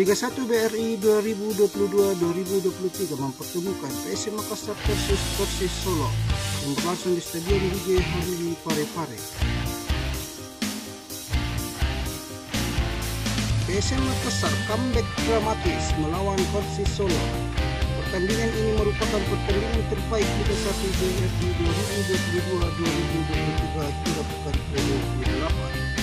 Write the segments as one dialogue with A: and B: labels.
A: Liga 1 BRI 2022-2023 mempertemukan PSM Makassar versus Persis Solo yang berlangsung di Stadion DJ Habibie Parepare. PSM Makassar comeback dramatis melawan Persis Solo. Pertandingan ini merupakan pertandingan terbaik Liga 1 BRI 2022-2023 hingga pekan ke-28.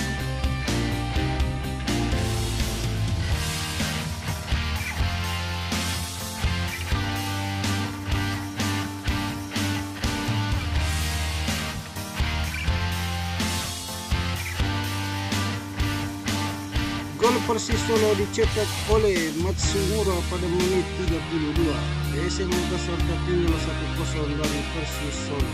A: Gol Persis Solo dicetak oleh Matsumura pada menit 32. PSM Makassar tertinggal 1-0 dari Persis Solo.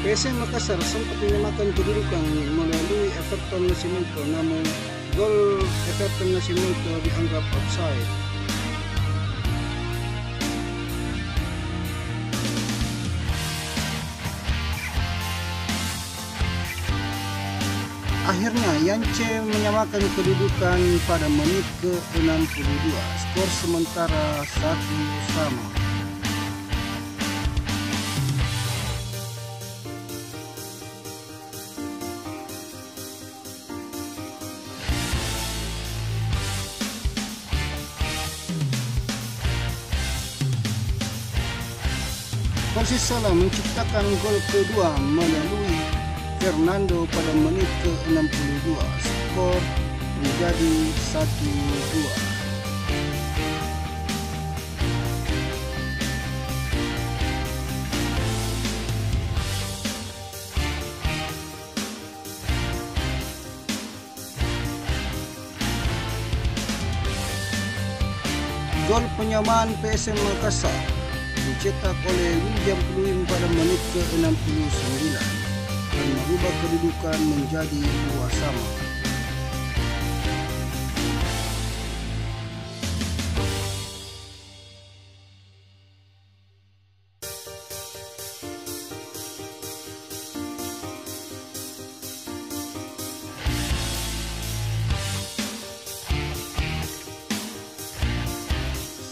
A: PSM Makassar sempat menyamakan kedudukan melalui Everton Nascimento, namun gol Everton Nascimento dianggap offside. Akhirnya Yance menyamakan kedudukan pada menit ke-62. Skor sementara 1-1. Persis Solo menciptakan gol kedua melalui Fernando pada menit ke-62. Skor menjadi 1-2. Gol penyamaan PSM Makassar dicetak oleh William Pluim pada menit ke-69 dan merubah kedudukan menjadi 2-2.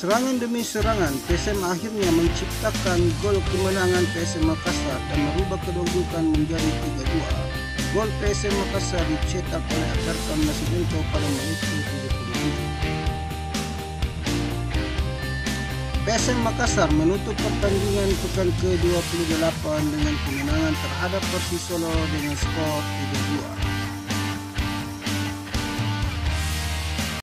A: Serangan demi serangan, PSM akhirnya menciptakan gol kemenangan PSM Makassar dan merubah kedudukan menjadi 3-2. Gol PSM Makassar dicetak oleh Everton Nascimento pada menit ke-77. PSM Makassar menutup pertandingan pekan ke-28 dengan kemenangan terhadap Persis Solo dengan skor 3-2.